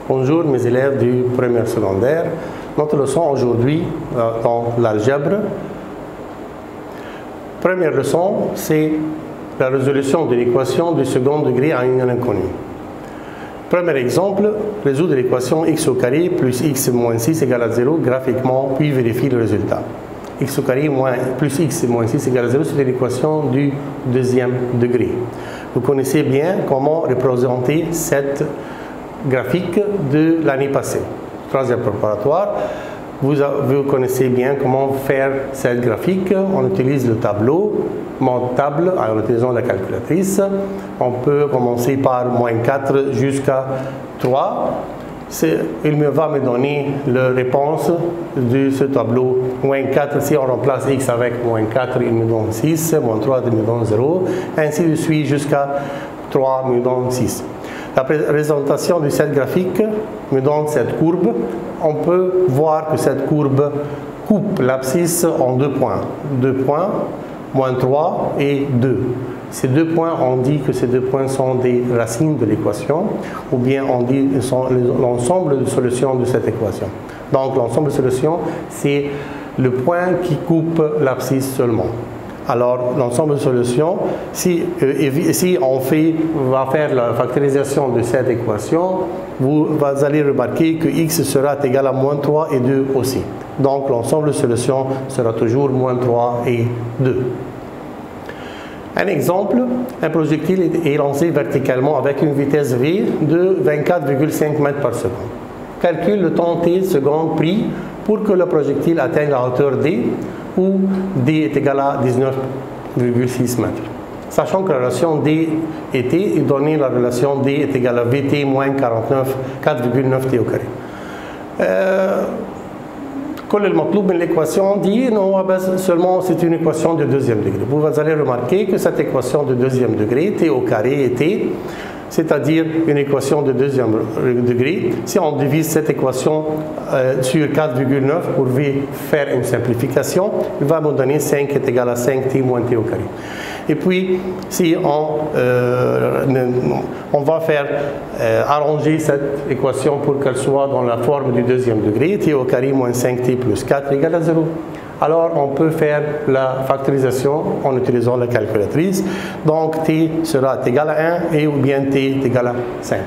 Bonjour mes élèves du premier secondaire. Notre leçon aujourd'hui dans l'algèbre. Première leçon, c'est la résolution de l'équation du second degré à une inconnue. Premier exemple, résoudre l'équation x au carré plus x moins 6 égale à 0 graphiquement, puis vérifier le résultat. X au carré plus x moins 6 égale à 0, c'est l'équation du deuxième degré. Vous connaissez bien comment représenter cette graphique de l'année passée. Troisième préparatoire, vous connaissez bien comment faire cette graphique. On utilise le tableau, mode table, en utilisant la calculatrice. On peut commencer par moins 4 jusqu'à 3. Il va me donner la réponse de ce tableau. Moins 4, si on remplace x avec moins 4, il me donne 6, moins 3, il me donne 0, ainsi de suite jusqu'à 3 me donne 6. La présentation de cette graphique me donne cette courbe. On peut voir que cette courbe coupe l'abscisse en deux points. 2 points, moins 3 et 2. Ces 2 points, on dit que ces 2 points sont des racines de l'équation, ou bien on dit qu'ils sont l'ensemble de solutions de cette équation. Donc l'ensemble de solutions, c'est le point qui coupe l'abscisse seulement. Alors l'ensemble de solutions, si on va faire la factorisation de cette équation, vous allez remarquer que x sera égal à moins 3 et 2 aussi. Donc l'ensemble de solutions sera toujours moins 3 et 2. Un exemple, un projectile est lancé verticalement avec une vitesse v de 24,5 mètres par seconde. Calcule le temps t secondes pris pour que le projectile atteigne la hauteur d, où d est égal à 19,6 mètres. Sachant que la relation d et t est donnée, la relation d est égale à vt moins 4,9 t au carré. كل المطلوب من l'équation dit non, seulement c'est une équation de deuxième degré. Vous allez remarquer que cette équation de deuxième degré, t au carré et t, c'est-à-dire une équation de deuxième degré, si on divise cette équation sur 4,9 pour faire une simplification, il va me donner 5 est égal à 5t moins t au carré. Et puis, si on va faire arranger cette équation pour qu'elle soit dans la forme du deuxième degré, t au carré moins 5t plus 4 égale à 0. Alors, on peut faire la factorisation en utilisant la calculatrice. Donc, t sera égal à 1 et ou bien t est égal à 5.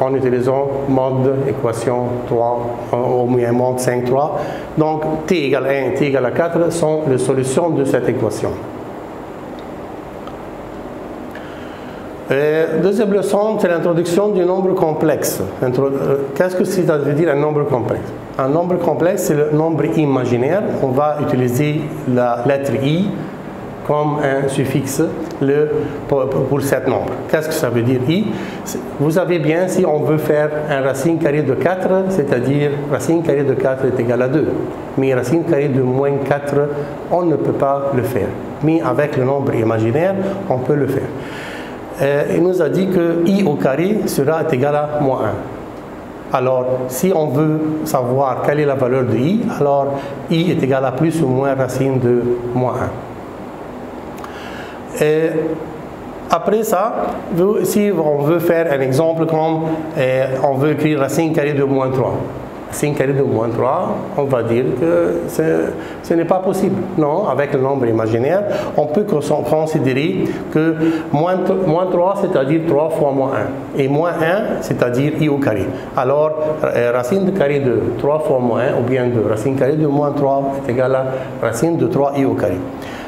En utilisant mode équation 3, au moins mode 5,3. Donc, t égale à 1 et t égale à 4 sont les solutions de cette équation. Deuxième leçon, c'est l'introduction du nombre complexe. Qu'est-ce que ça veut dire un nombre complexe? Un nombre complexe, c'est le nombre imaginaire. On va utiliser la lettre i comme un suffixe pour cet nombre. Qu'est-ce que ça veut dire i? Vous savez bien, si on veut faire un racine carrée de 4, c'est-à-dire racine carrée de 4 est égal à 2. Mais racine carrée de moins 4, on ne peut pas le faire. Mais avec le nombre imaginaire, on peut le faire. Il nous a dit que i au carré sera égal à moins 1. Alors, si on veut savoir quelle est la valeur de i, alors i est égal à plus ou moins racine de moins 1. Après ça, si on veut faire un exemple comme on veut écrire racine carrée de moins 3. Racine carrée de moins 3, on va dire que ce n'est pas possible. Non, avec le nombre imaginaire, on peut considérer que moins 3, c'est-à-dire 3 fois moins 1. Et moins 1, c'est-à-dire i au carré. Alors, racine de carré de 3 fois moins 1, ou bien de racine carrée de moins 3 est égale à racine de 3 i au carré.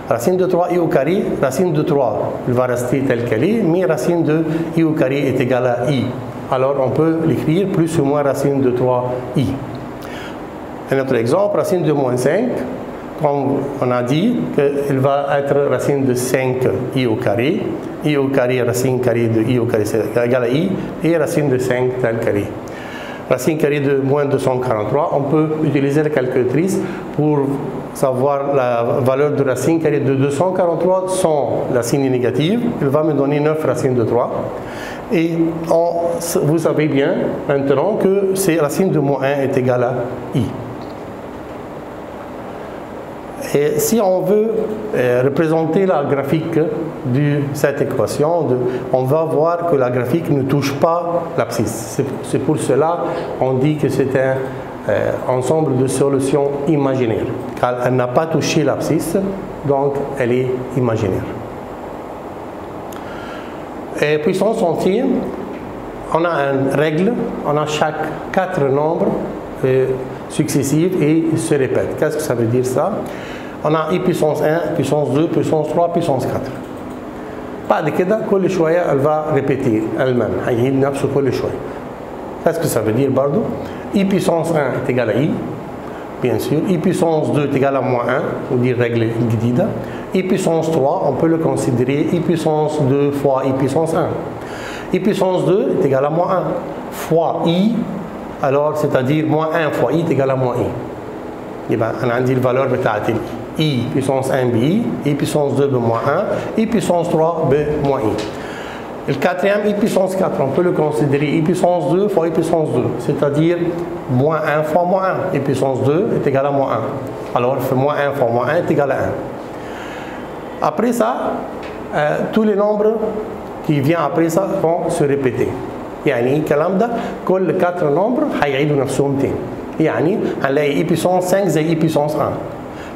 Racine de 3 i au carré, racine de 3, elle va rester telle qu'elle est, mais racine de i au carré est égale à i. Alors on peut l'écrire plus ou moins racine de 3i. Un autre exemple, racine de moins 5, comme on a dit, qu'elle va être racine de 5i au carré. I au carré, racine carrée de i au carré, c'est égal à i, et racine de 5 tel carré. Racine carrée de moins 243, on peut utiliser la calculatrice pour savoir la valeur de racine carrée de 243 sans la signe négative. Il va me donner 9 racines de 3. Et vous savez bien maintenant que racine de moins 1 est égale à i. Et si on veut représenter la graphique de cette équation, on va voir que la graphique ne touche pas l'abscisse. C'est pour cela qu'on dit que c'est un ensemble de solutions imaginaires, car elle n'a pas touché l'abscisse, donc elle est imaginaire. Et puissance entière, on a une règle, on a chaque 4 nombres successifs et ils se répètent. Qu'est-ce que ça veut dire ça? On a I puissance 1, puissance 2, puissance 3, puissance 4. بعد كده كل شوية elle va répéter elle-même. هيعيد نفسه كل شوية. Qu'est-ce que ça veut dire برضو? I puissance 1 est égal à I, bien sûr. I puissance 2 est égal à moins 1, ou dire règle جديدة. I puissance 3, on peut le considérer I puissance 2 fois I puissance 1. I puissance 2 est égal à moins 1 fois I, alors c'est-à-dire moins 1 fois I est égal à moins I. يبقى أنا عندي الفالور بتاعتي I puissance 1 بI, I puissance 2 بموان 1, I puissance 3 بموان I. Le quatrième, I puissance 4, on peut le considérer I puissance 2 fois I puissance 2, c'est-à-dire moins 1 fois moins 1. I puissance 2 est égal à moins 1. Alors, moins 1 fois moins 1 est égal à 1. Après ça, tous les nombres qui viennent après ça vont se répéter. يعني الكلام ده كل 4 nombres هيعيدوا نفسهم تاني. يعني هنلاقي I puissance 5 زي I puissance 1.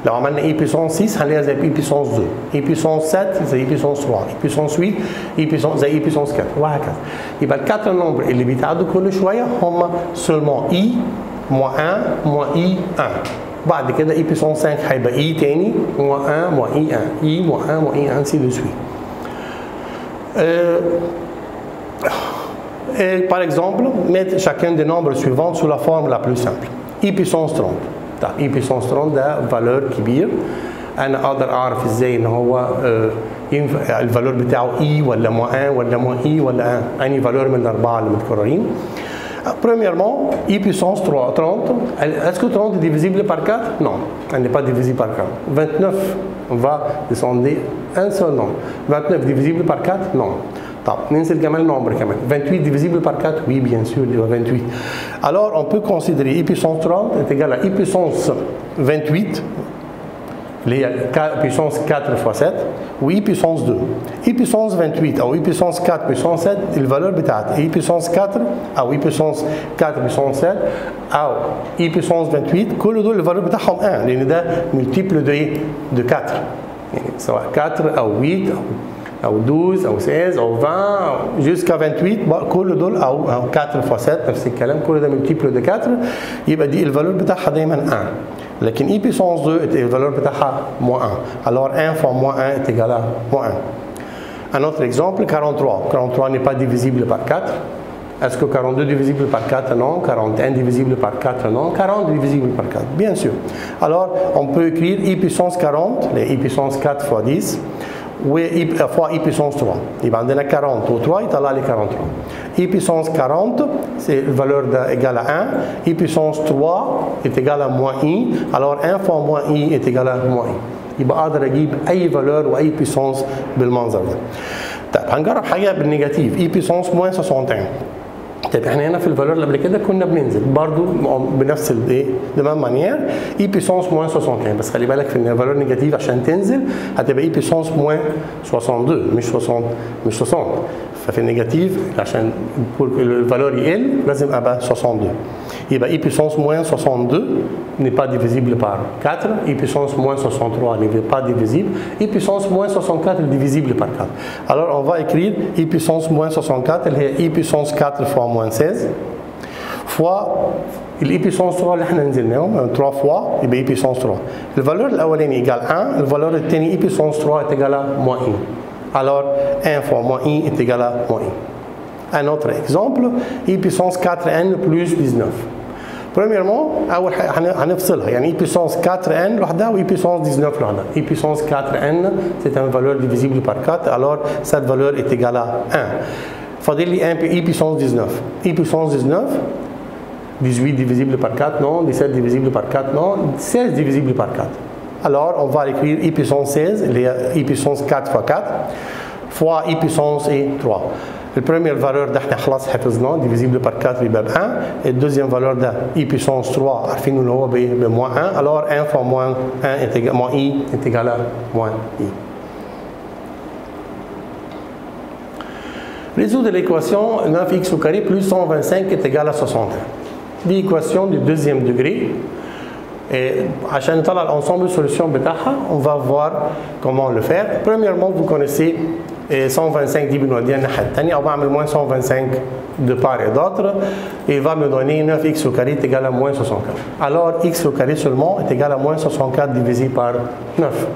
لو عملنا I puissance 6 هنلاقيها زي I puissance 2. I puissance 7 زي I puissance 3. I puissance 8 I puissance زي I puissance 4 وهكذا. يبقى ال4 nombres اللي بيتعادوا كل شويه هم seulement I moins 1 moins I 1. بعد كده I puissance 5 هيبقى I تاني moins 1 moins I 1. I moins 1 moins I 1 ainsi de suite. Et par exemple, mettre chacun des nombres suivants sous la forme la plus simple. I puissance 30. I puissance 30 ده valeur كبير. أنا أقدر أعرف إزاي إن هو الفالور بتاعه I ولا moins 1 ولا moins I ولا 1. أي valeur من الأربعة اللي متكررين. Premièrement, I puissance 3, 30. Est-ce que 30 est divisible par 4? Non, elle n'est pas divisible par 4. 29, on va descendre un seul nombre. 29 divisible par 4? Non. طب ننزل كمان nombre كمان. 28 divisible par 4? Oui, bien sûr, il y a 28. Alors, on peut considérer I puissance 30 est égal à I puissance 28, puissance 4 fois 7, ou I puissance 2. I puissance 28 أو I puissance 4 puissance 7 الفالور بتاعتها I puissance 4 أو I puissance 4 puissance 7 أو I puissance 28 كل دول الفالور بتاعهم 1 لأن ده multiple de 4 يعني سواء 4 أو 8 أو 12 أو 16 أو 20 jusqu'à 28 كل دول أو 4 fois 7 نفس الكلام كل ده multiple de 4 يبقى دي الفالور بتاعها دايما 1. لكن I puissance 2 الفالور بتاعها moins 1. Alors 1 fois moins 1 est égal à moins 1. Un autre exemple, 43. 43 n'est pas divisible par 4. Est-ce que 42 divisible par 4? Non. 41 divisible par 4? Non. 40 divisible par 4? Bien sûr. Alors on peut écrire I puissance 40, les I puissance 4 fois 10. fois I puissance 3. يبقى عندنا 40 و 3 يطلع لي 43. I puissance 40 c'est valeur égale à 1. I puissance 3 est égal à moins I. Alors 1 fois moins I est égal à moins I. يبقى اقدر اجيب اي valeur واي puissance بالمنظر ده. طيب هنجرب حاجه بالنيجاتيف I puissance moins 61. طيب احنا هنا في الفالور اللي قبل كده كنا بننزل برضو بنفس الايه دو ميم مانيير اي بيسونس موان 61 بس خلي بالك في الفالور نيجاتيف عشان تنزل هتبقى اي بيسونس موان 62 مش 60 ففي النيجاتيف عشان الفالور يقل لازم ابقى 62 يبقى اي بيسونس موان 62 n'est pas divisible par 4 i puissance moins 63 n'est pas divisible i puissance moins 64 est divisible par 4 alors on va écrire i puissance moins 64 اللي هي i puissance 4 fois moins 16 fois الاي puissance 3 اللي احنا نزلناهم 3 fois يبقى i puissance 3 الفالور الاولاني égal 1 الفالور الثاني i puissance 3 est égal à moins i alors 1 fois moins i est égal à moins i. Un autre exemple i puissance 4n plus 19. Premièrement اول حاجه هنفصلها يعني i puissance 4n لوحدها و i puissance 19 لوحدها. i puissance 4n c'est une valeur divisible par 4 alors cette valeur est égale à 1. فاضل لي 1 i puissance 19. i puissance 19 18 divisible par 4 non, 17 divisible par 4 non, 16 divisible par 4. Alors on va écrire i puissance 16 i puissance 4 fois 4 fois i puissance 3. première valeur d'احنا خلاص حفظناه divisible par 4 يبقى ب 1 et deuxième valeur de i puissance 3 عارفين اللي هو ب moins 1 alors 1 fois moins 1 est égal moins i est égal à moins i. Résoudre l'équation 9x au carré plus 125 est égal à 61. L'équation du deuxième degré. Et عشان نطلع l'ensemble solution بتاعها on va voir comment le faire. Premièrement vous connaissez 125 دي بنوديها الناحية الثانية أو بعمل moins 125 de part et d'autre et il va me donner 9x au carré est égal à moins 64. Alors x au carré seulement est égal à moins 64 divisé par 9.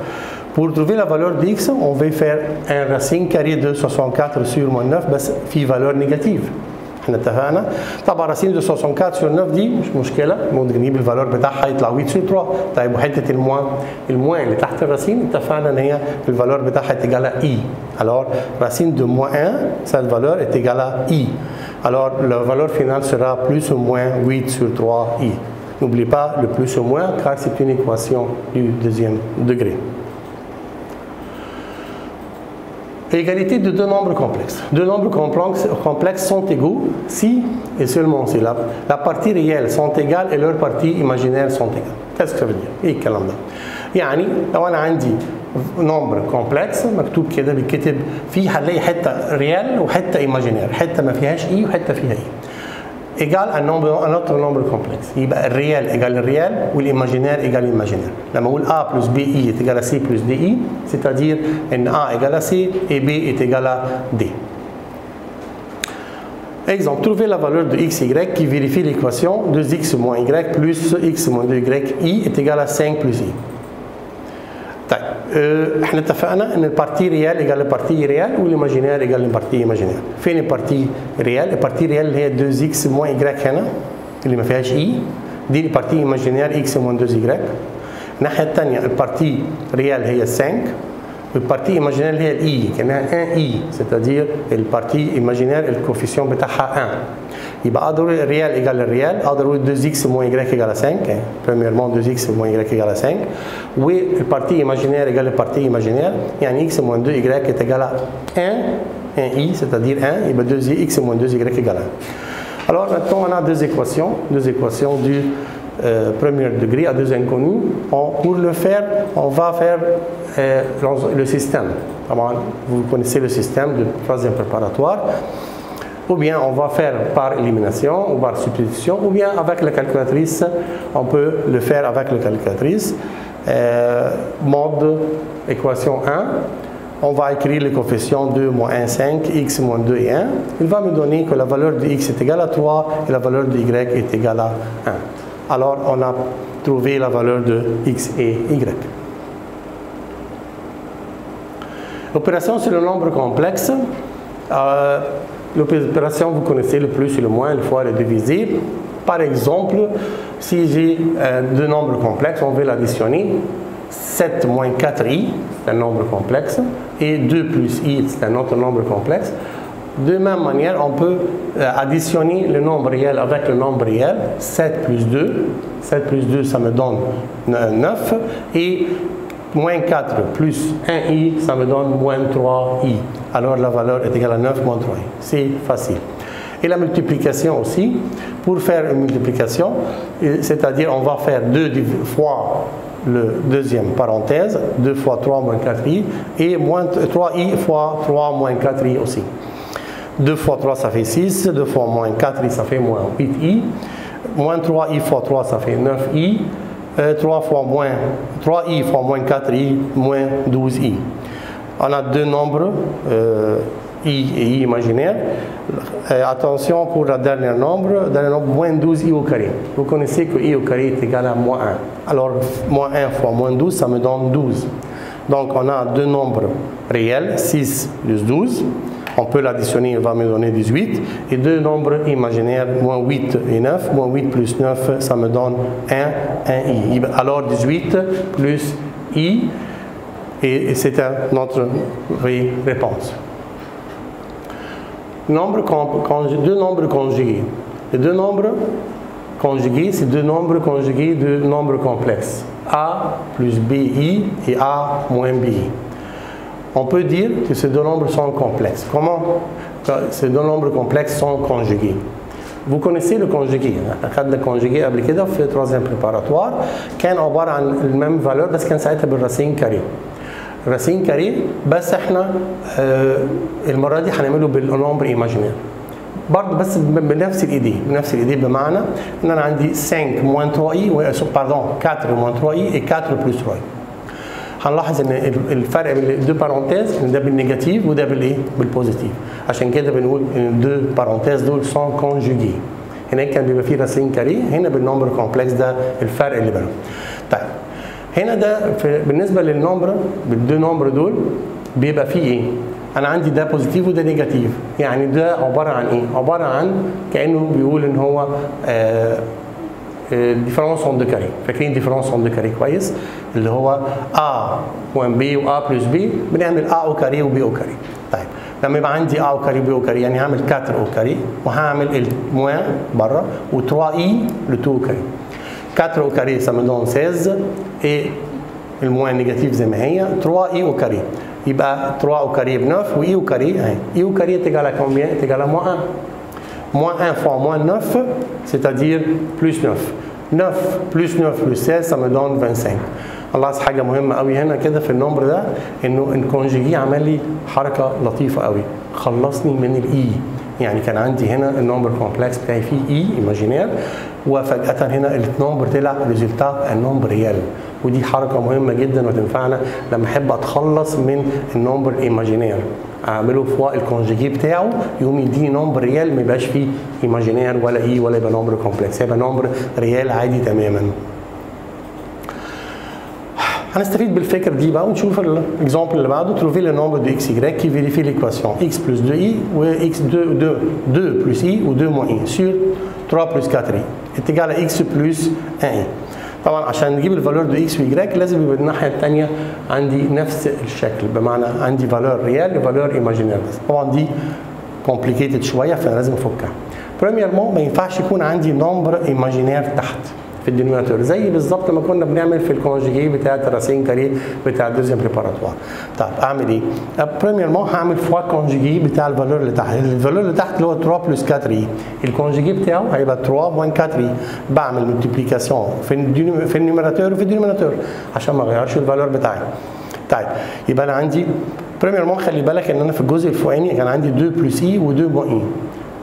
Pour trouver la valeur de x, on va faire un racine carré de 64 sur moins 9 بس في valeur négative. احنا اتفقنا طبعا راسين de 64 sur 9 دي مش مشكله ممكن نجيب الفالور بتاعها يطلع 8 sur 3. طيب وحته الموان اللي تحت الراسين اتفقنا ان هي الفالور بتاعها égale à i. Alors racine de moins 1 cette valeur est égale à i. Alors la valeur finale sera plus ou moins 8 sur 3 i. N'oubliez pas le plus ou moins car c'est une équation du deuxième degré. Égalité de deux nombres complexes. Deux nombres complexes sont égaux si et seulement si la partie réelle sont égales et leurs parties imaginaires sont égales. Qu'est-ce que ça veut dire؟ ايه الكلام ده؟ يعني لو انا عندي نمبر كومبلكس مكتوب كده بيتكتب فيه هنلاقي حته ريال وحته ايماجينير، حته ما فيهاش اي وحته فيها اي. égal un autre nombre complexe. يبقى الريال égal الريال والإيماجينير égal l'imaginaire. لما أقول A plus BI est égal à C plus DI, c'est-à-dire ان A égale à C et B est égal à D. Exemple, trouver la valeur de xy qui vérifie l'équation 2x moins y plus x moins 2y est égal à 5 plus i. طيب احنا اتفقنا ان البارتي ريال ايجال البارتي ريال والايماجينير ايجال البارتي ايماجينير. فين البارتي ريال؟ البارتي ريال اللي هي 2x موان y هنا اللي ما فيهاش اي، دي البارتي ايماجينير x موان 2y. الناحيه الثانيه البارتي ريال هي 5 والبارتي ايماجينير اللي هي الاي كانها 1 اي، c'est-à-dire البارتي ايماجينير الكوفيسيون بتاعها 1. يبقى اقدر الريال ايجال الريال، اقدر اقول 2x موان y ايجال 5 premièrement 2x موان y ايجال 5 والبارتي ايماجينير ايجال البارتي ايماجينير يعني x موان 2y est égal à 1 i c'est-à-dire 1 يبقى 2x موان 2y égale 1. Alors maintenant on a deux équations du premier degré à deux inconnus. Pour le faire on va faire le système. Vous connaissez le système du troisième préparatoire. Ou bien on va faire par élimination ou par substitution, ou bien avec la calculatrice, on peut le faire avec la calculatrice. Mode équation 1, on va écrire les coefficients 2 moins 1, 5, x moins 2 et 1. Il va me donner que la valeur de x est égale à 3 et la valeur de y est égale à 1. Alors on a trouvé la valeur de x et y. L'opération sur le nombre complexe. L'opération, vous connaissez le plus et le moins, le fois le diviser. Par exemple, si j'ai deux nombres complexes, on veut l'additionner. 7 moins 4i, c'est un nombre complexe, et 2 plus i, c'est un autre nombre complexe. De même manière, on peut additionner le nombre réel avec le nombre réel. 7 plus 2, 7 plus 2, ça me donne 9, et moins 4 plus 1i, ça me donne moins 3i. Alors la valeur est égale à 9 moins 3i. C'est facile. Et la multiplication aussi, pour faire une multiplication, c'est-à-dire on va faire 2 fois le deuxième parenthèse, 2 fois 3 moins 4i, et moins 3i fois 3 moins 4i aussi. 2 fois 3 ça fait 6, 2 fois moins 4i ça fait moins 8i, moins 3i fois 3 ça fait 9i, 3i fois moins 4i, moins 12i. On a deux nombres, i et i imaginaire. Attention pour le dernier nombre, moins 12i au carré. Vous connaissez que i au carré est égal à moins 1. Alors, moins 1 fois moins 12, ça me donne 12. Donc, on a deux nombres réels, 6 plus 12. On peut l'additionner, il va me donner 18. Et deux nombres imaginaires, moins 8 et 9. Moins 8 plus 9, ça me donne 1i. Alors 18 plus i, et c'est notre réponse. Deux nombres conjugués. Les deux nombres conjugués, c'est deux nombres conjugués de nombres complexes. A plus BI et A moins BI. On peut dire que ces deux nombres sont complexes. Comment? ces deux nombres complexes sont conjugués. Vous connaissez le conjugué، اخذنا الكونجوجي قبل كده في التروازيام بريباراتوار، كان عباره عن الميم فالور بس كان ساعتها بالراسين كاري. راسين كاري بس احنا المره دي هنعمله بالنومبر ايماجينير. برضه بس بنفس الايديه بمعنى ان انا عندي 5 موان 3 اي باردون 4 موان 3 اي et 4 بلس 3 اي. هنلاحظ ان الفرق بين الدو بارونتيز ان ده بالنيجاتيف وده بالايه؟ بالبوزيتيف. عشان كده بنقول ان الدو بارونتيز دول سون كونجوجي. هناك كان بيبقى فيه راسين كاري، هنا بالنمبر كومبلكس ده الفرق اللي بينهم. طيب هنا ده بالنسبه للنمبر بالدو نمبر دول بيبقى فيه ايه؟ انا عندي ده بوزيتيف وده نيجاتيف، يعني ده عباره عن ايه؟ عباره عن كانه بيقول ان هو ديفرنس اون دو كاري. فاكرين ديفرنس اون دو كاري كويس؟ اللي هو ا موان بي و ا بلس بي بنعمل ا او كاري وبي او كاري. طيب لما يبقى عندي ا او كاري وبي او كاري يعني هعمل 4 او كاري وهعمل الموان بره و 3 اي ل 2 كاري. 4 au carré ça me donne 16 et le moins négatif زي ما هي 3 i au carré. يبقى 3 au carré ب 9 و i au carré i au carré est égal à combien? Est égal à moins 1. Moins 1 fois moins 9 c'est-à-dire plus 9. 9 plus 9 plus 16 ça me donne 25. خلاص حاجه مهمه قوي هنا كده في النمبر ده انه الكونجيجي عمل لي حركه لطيفه قوي، خلصني من الاي. يعني كان عندي هنا النمبر كومبلكس بتاعي فيه اي ايماجينير وفجاه هنا النمبر طلع ريزلتات النمبر ريال، ودي حركه مهمه جدا وتنفعنا لما احب اتخلص من النمبر ايماجينير. اعمله فوق الكونجيجي بتاعه يقوم يديني نمبر ريال ما يبقاش فيه ايماجينير ولا اي ولا يبقى نمبر كومبلكس، يبقى نمبر ريال عادي تماما. هنستفيد بالفكره دي بقى ونشوف الاكزامبل اللي بعده. تروفي لو نومبر دو اكس واي كي فيريفي ليكواسيون اكس بلس 2 اي و اكس 2 بلس اي و 2 موان اي سور 3 بلس 4 اي est égal à x بلس 1 اي. طبعا عشان نجيب الفالور دو اكس واي لازم يبقى الناحيه الثانيه عندي نفس الشكل، بمعنى عندي فالور ريال وفالور ايماجينير. طبعا دي كومبليكيتد شويه فانا لازم افكها. بريميرمون ما ينفعش يكون عندي نمبر ايماجينير تحت في الدينوميناتور زي بالظبط ما كنا بنعمل في الكونجيجي بتاعت الراسين كاري بتاع الدوزيام بريباراتوار. طب اعمل ايه؟ بريميرمون هعمل فوا كونجيجي بتاع الفالور اللي تحت، الفالور اللي تحت اللي هو 3 بلس 4 اي، الكونجيجي بتاعه هيبقى 3 موان 4 اي. بعمل ملتيبليكاسيون في النيوميراتور وفي الدينوميناتور عشان ما اغيرش الفالور بتاعي. طيب يبقى انا عندي بريميرمون خلي بالك ان انا في الجزء الفوقاني كان عندي 2 بلس اي و 2 موان اي،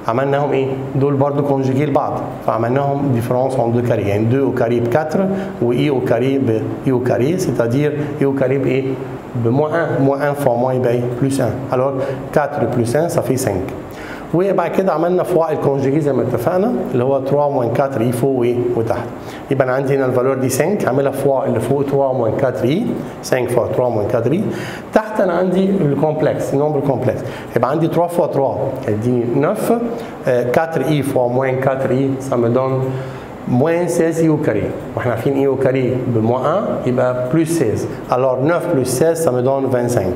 عملناهم ايه؟ دول برضو كونجيجي لبعض فعملناهم ديفرنس اون دو كاري، يعني 2 او كاري ب 4 و اي او كاري ب اي او كاري سيتادير اي او كاري بايه؟ بموان 1 موان 1 فوا موان يبقى بلس 1. الور 4 بلس 1 صافي 5. وبعد كده عملنا فوا الكونجيجي زي ما اتفقنا اللي هو 3 موان 4 اي فوق وايه؟ وتحت. يبقى انا عندي هنا الفالور دي 5 عاملها فوا اللي فوق 3 موان 4 اي 5 فوا 3 موان 4 اي. تحت انا عندي الكومبلكس النمبر كومبلكس يبقى عندي 3 فوا 3 يديني 9 4 اي فوا موان 4 اي ça me donne moins 16 اي او كاري، واحنا عارفين اي او كاري بموان 1 يبقى بلس 16. alors 9 بلس 16 ça me donne 25.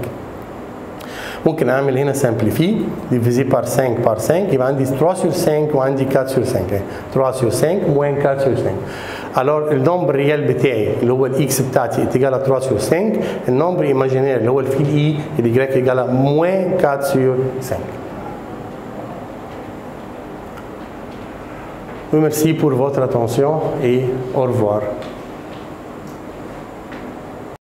ممكن اعمل هنا سامبليفي ديفيزي بار 5 بار 5 يبقى عندي 3 sur 5 وعندي 4 sur 5 3 sur 5 موان 4 sur 5. alors النمبر ريال بتاعي اللي هو الاكس بتاعتي اتجاه 3 sur 5، النمبر ايماجينير اللي هو الفيل اي اللي اتجاه موان 4 sur 5. Merci pour votre attention et au revoir.